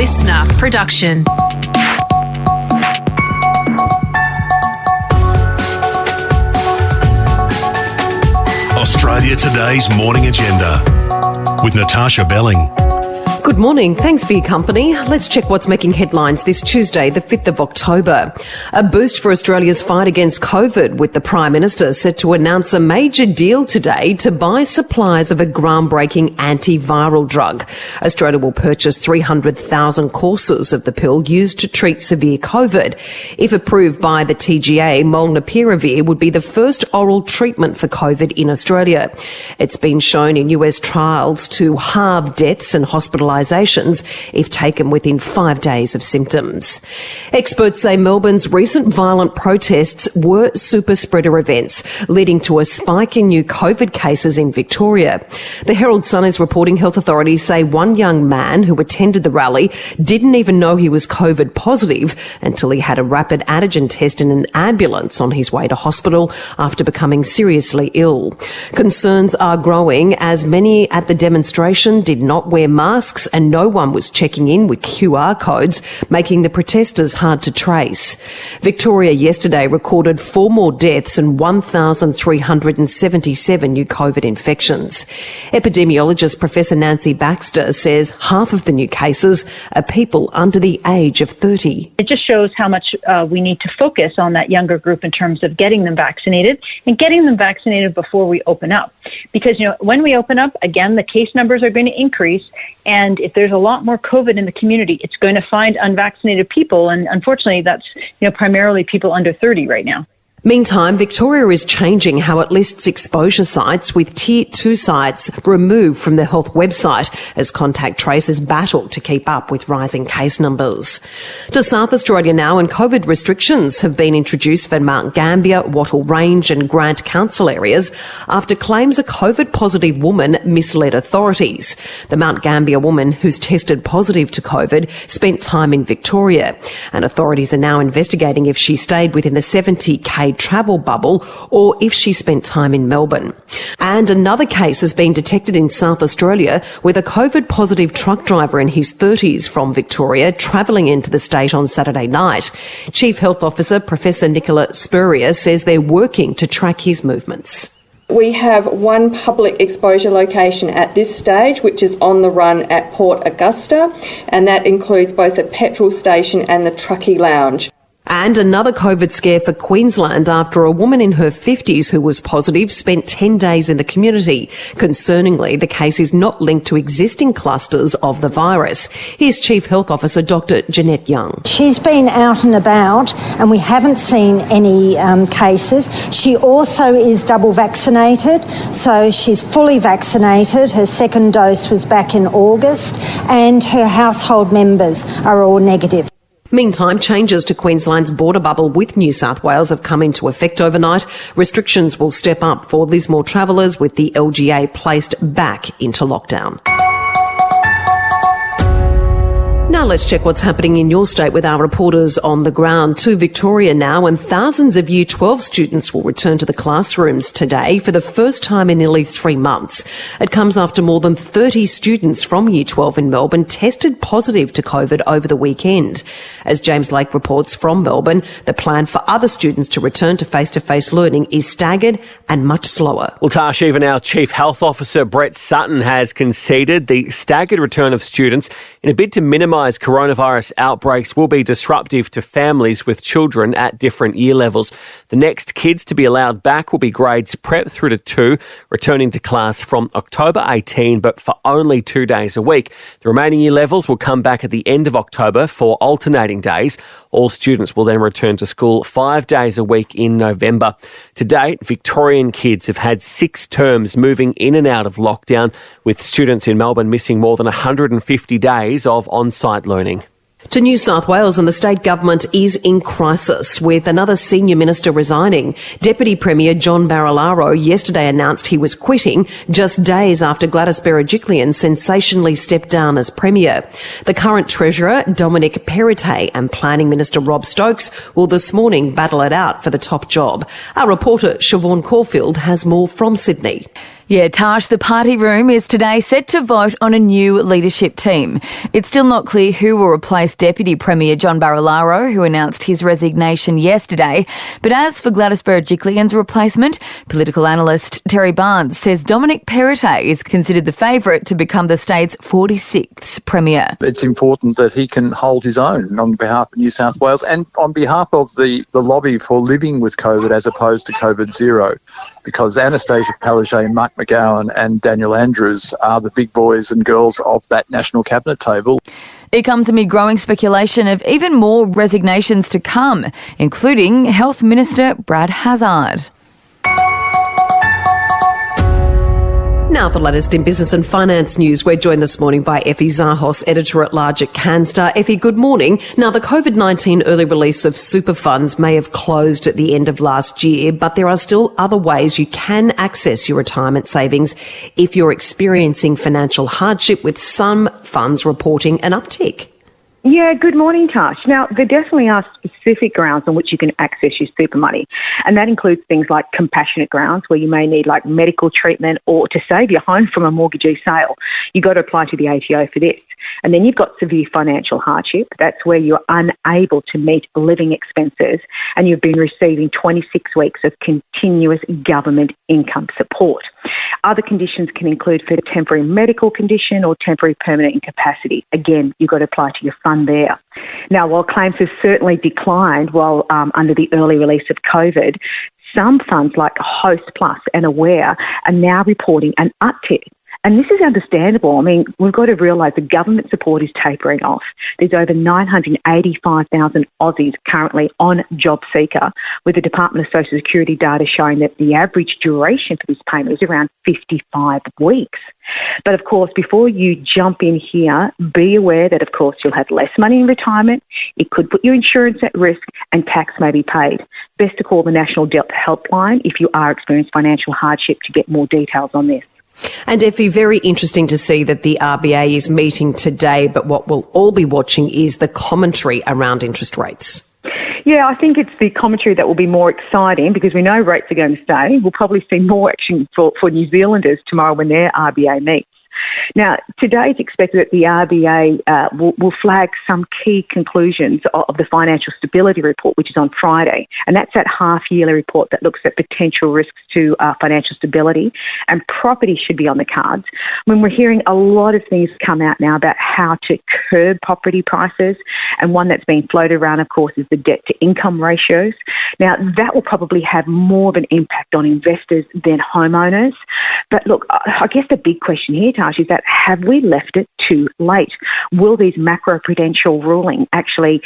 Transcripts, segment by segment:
listener production. Australia Today's Morning Agenda with Natasha Belling. Good morning. Thanks for your company. Let's check what's making headlines this Tuesday, the 5th of October. A boost for Australia's fight against COVID, with the Prime Minister set to announce a major deal today to buy supplies of a groundbreaking antiviral drug. Australia will purchase 300,000 courses of the pill used to treat severe COVID. If approved by the TGA, molnupiravir would be the first oral treatment for COVID in Australia. It's been shown in US trials to halve deaths and hospitalisations if taken within 5 days of symptoms. Experts say Melbourne's recent violent protests were super spreader events, leading to a spike in new COVID cases in Victoria. The Herald Sun is reporting health authorities say one young man who attended the rally didn't even know he was COVID positive until he had a rapid antigen test in an ambulance on his way to hospital after becoming seriously ill. Concerns are growing as many at the demonstration did not wear masks and no one was checking in with QR codes, making the protesters hard to trace. Victoria yesterday recorded 4 more deaths and 1,377 new COVID infections. Epidemiologist Professor Nancy Baxter says half of the new cases are people under the age of 30. It just shows how much we need to focus on that younger group in terms of getting them vaccinated and getting them vaccinated before we open up. Because, when we open up, again, the case numbers are going to increase. And if there's a lot more COVID in the community, it's going to find unvaccinated people. And unfortunately, that's, primarily people under 30 right now. Meantime, Victoria is changing how it lists exposure sites, with Tier 2 sites removed from the health website as contact tracers battle to keep up with rising case numbers. To South Australia now, and COVID restrictions have been introduced for Mount Gambier, Wattle Range and Grant Council areas after claims a COVID-positive woman misled authorities. The Mount Gambier woman, who's tested positive to COVID, spent time in Victoria, and authorities are now investigating if she stayed within the 70k travel bubble or if she spent time in Melbourne. And another case has been detected in South Australia with a COVID-positive truck driver in his 30s from Victoria travelling into the state on Saturday night. Chief Health Officer Professor Nicola Spurrier says they're working to track his movements. We have one public exposure location at this stage, which is on the run at Port Augusta, and that includes both the petrol station and the truckie lounge. And another COVID scare for Queensland after a woman in her 50s who was positive spent 10 days in the community. Concerningly, the case is not linked to existing clusters of the virus. Here's Chief Health Officer Dr. Jeanette Young. She's been out and about and we haven't seen any cases. She also is double vaccinated, so she's fully vaccinated. Her second dose was back in August and her household members are all negative. Meantime, changes to Queensland's border bubble with New South Wales have come into effect overnight. Restrictions will step up for Lismore travellers, with the LGA placed back into lockdown. Now let's check what's happening in your state with our reporters on the ground. To Victoria now, and thousands of Year 12 students will return to the classrooms today for the first time in nearly 3 months. It comes after more than 30 students from Year 12 in Melbourne tested positive to COVID over the weekend. As James Lake reports from Melbourne, the plan for other students to return to face-to-face learning is staggered and much slower. Well, Tash, even our Chief Health Officer Brett Sutton has conceded the staggered return of students in a bid to minimise coronavirus outbreaks will be disruptive to families with children at different year levels. The next kids to be allowed back will be grades Prep through to 2, returning to class from October 18, but for only 2 days a week. The remaining year levels will come back at the end of October for alternating days. All students will then return to school 5 days a week in November. To date, Victorian kids have had 6 terms moving in and out of lockdown, with students in Melbourne missing more than 150 days of on-site learning. To New South Wales, and the state government is in crisis, with another senior minister resigning. Deputy Premier John Barilaro yesterday announced he was quitting just days after Gladys Berejiklian sensationally stepped down as Premier. The current Treasurer, Dominic Perrottet, and Planning Minister Rob Stokes will this morning battle it out for the top job. Our reporter, Siobhan Caulfield, has more from Sydney. Yeah, Tash, the party room is today set to vote on a new leadership team. It's still not clear who will replace Deputy Premier John Barilaro, who announced his resignation yesterday. But as for Gladys Berejiklian's replacement, political analyst Terry Barnes says Dominic Perrottet is considered the favourite to become the state's 46th Premier. It's important that he can hold his own on behalf of New South Wales and on behalf of the lobby for living with COVID as opposed to COVID zero, because Anastasia Palaszczuk, Mark McGowan and Daniel Andrews are the big boys and girls of that National Cabinet table. It comes amid growing speculation of even more resignations to come, including Health Minister Brad Hazzard. Now the latest in business and finance news. We're joined this morning by Effie Zahos, Editor-at-Large at CanStar. Effie, good morning. Now, the COVID-19 early release of super funds may have closed at the end of last year, but there are still other ways you can access your retirement savings if you're experiencing financial hardship, with some funds reporting an uptick. Yeah, good morning, Tash. Now, there definitely are specific grounds on which you can access your super money, and that includes things like compassionate grounds where you may need like medical treatment or to save your home from a mortgagee sale. You've got to apply to the ATO for this. And then you've got severe financial hardship. That's where you're unable to meet living expenses and you've been receiving 26 weeks of continuous government income support. Other conditions can include for a temporary medical condition or temporary permanent incapacity. Again, you've got to apply to your fund there. Now, while claims have certainly declined while under the early release of COVID, some funds like Host Plus and Aware are now reporting an uptick. And this is understandable. I mean, we've got to realise the government support is tapering off. There's over 985,000 Aussies currently on JobSeeker, with the Department of Social Security data showing that the average duration for this payment is around 55 weeks. But of course, before you jump in here, be aware that, of course, you'll have less money in retirement. It could put your insurance at risk and tax may be paid. Best to call the National Debt Helpline if you are experiencing financial hardship to get more details on this. And Effie, very interesting to see that the RBA is meeting today, but what we'll all be watching is the commentary around interest rates. Yeah, I think it's the commentary that will be more exciting because we know rates are going to stay. We'll probably see more action for New Zealanders tomorrow when their RBA meets. Now, today it's expected that the RBA will flag some key conclusions of the Financial Stability Report, which is on Friday. And that's that half-yearly report that looks at potential risks to financial stability. And property should be on the cards. When we're hearing a lot of things come out now about how to curb property prices, and one that's being floated around, of course, is the debt-to-income ratios. Now, that will probably have more of an impact on investors than homeowners. But look, I guess the big question here, Tash, is that have we left it too late? Will these macroprudential ruling actually,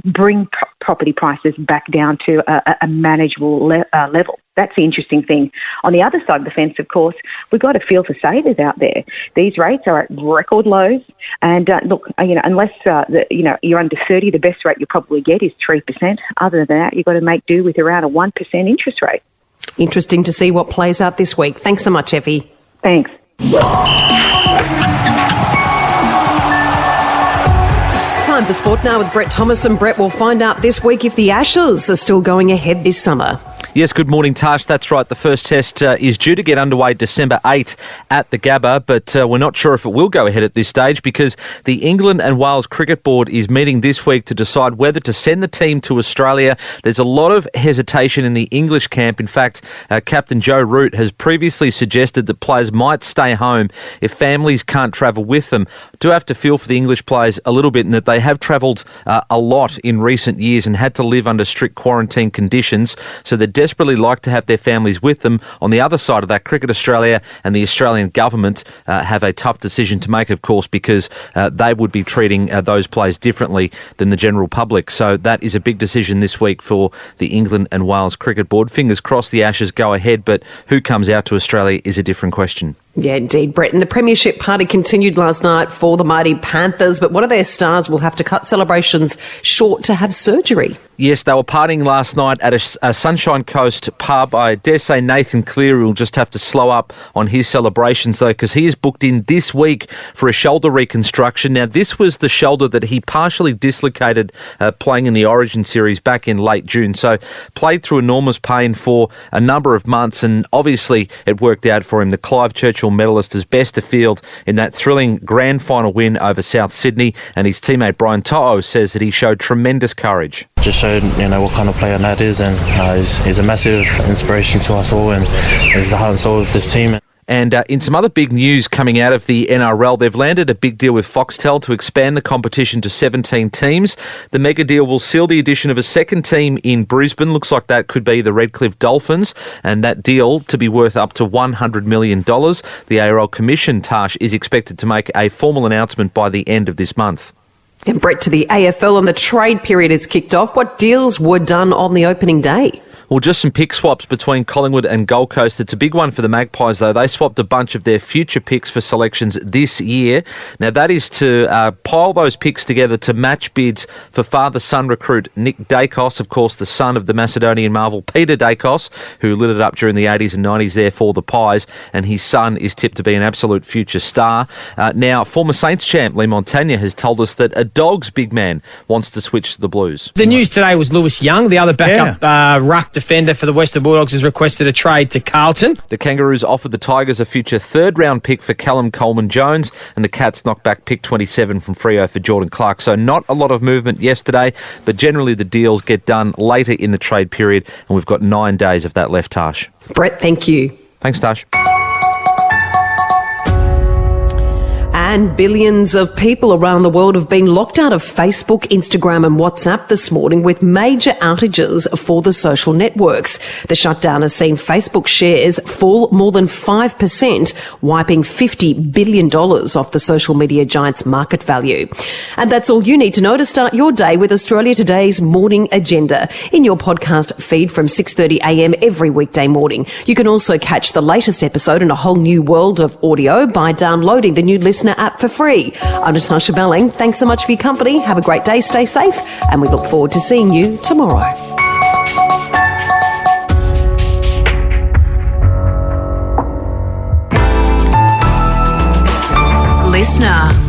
bring property prices back down to a manageable level? That's the interesting thing. On the other side of the fence, of course, we've got to feel for savers out there. These rates are at record lows. And look, unless you're under 30, the best rate you'll probably get is 3%. Other than that, you've got to make do with around a 1% interest rate. Interesting to see what plays out this week. Thanks so much, Effie. Thanks. Time for sport now with Brett Thomas. And Brett, will find out this week if the Ashes are still going ahead this summer. Yes, good morning, Tash. That's right. The first test is due to get underway December 8 at the Gabba, but we're not sure if it will go ahead at this stage because the England and Wales Cricket Board is meeting this week to decide whether to send the team to Australia. There's a lot of hesitation in the English camp. In fact, Captain Joe Root has previously suggested that players might stay home if families can't travel with them. I do have to feel for the English players a little bit in that they have travelled a lot in recent years and had to live under strict quarantine conditions, so they're desperately like to have their families with them. On the other side of that, Cricket Australia and the Australian government have a tough decision to make, of course, because they would be treating those players differently than the general public. So that is a big decision this week for the England and Wales Cricket Board. Fingers crossed the Ashes go ahead, but who comes out to Australia is a different question. Yeah, indeed, Brett. And the Premiership party continued last night for the mighty Panthers, but one of their stars will have to cut celebrations short to have surgery. Yes, they were partying last night at a Sunshine Coast pub. I dare say Nathan Cleary will just have to slow up on his celebrations, though, because he is booked in this week for a shoulder reconstruction. Now, this was the shoulder that he partially dislocated playing in the Origin series back in late June. So played through enormous pain for a number of months, and obviously it worked out for him. The Clive Churchill medalist is best of field in that thrilling grand final win over South Sydney, and his teammate Brian To'o says that he showed tremendous courage. Just showed, what kind of player Nat is, and he's a massive inspiration to us all, and he's the heart and soul of this team. And in some other big news coming out of the NRL, they've landed a big deal with Foxtel to expand the competition to 17 teams. The mega deal will seal the addition of a second team in Brisbane. Looks like that could be the Redcliffe Dolphins, and that deal to be worth up to $100 million. The ARL Commission, Tash, is expected to make a formal announcement by the end of this month. And Brett, to the AFL, and the trade period has kicked off. What deals were done on the opening day? Well, just some pick swaps between Collingwood and Gold Coast. It's a big one for the Magpies, though. They swapped a bunch of their future picks for selections this year. Now, that is to pile those picks together to match bids for father-son recruit Nick Dacos, of course, the son of the Macedonian marvel Peter Dacos, who lit it up during the 80s and 90s there for the Pies, and his son is tipped to be an absolute future star. Now, former Saints champ Lee Montagna has told us that a Dogs big man wants to switch to the Blues. The news today was Lewis Young, the other backup ruck defender for the Western Bulldogs, has requested a trade to Carlton. The Kangaroos offered the Tigers a future third-round pick for Callum Coleman-Jones, and the Cats knocked back pick 27 from Freo for Jordan Clark. So not a lot of movement yesterday, but generally the deals get done later in the trade period, and we've got 9 days of that left, Tash. Brett, thank you. Thanks, Tash. And billions of people around the world have been locked out of Facebook, Instagram and WhatsApp this morning with major outages for the social networks. The shutdown has seen Facebook shares fall more than 5%, wiping $50 billion off the social media giant's market value. And that's all you need to know to start your day with Australia Today's Morning Agenda in your podcast feed from 6:30am every weekday morning. You can also catch the latest episode in a whole new world of audio by downloading the new Listener app for free. I'm Natasha Belling. Thanks so much for your company. Have a great day, stay safe, and we look forward to seeing you tomorrow. Listener.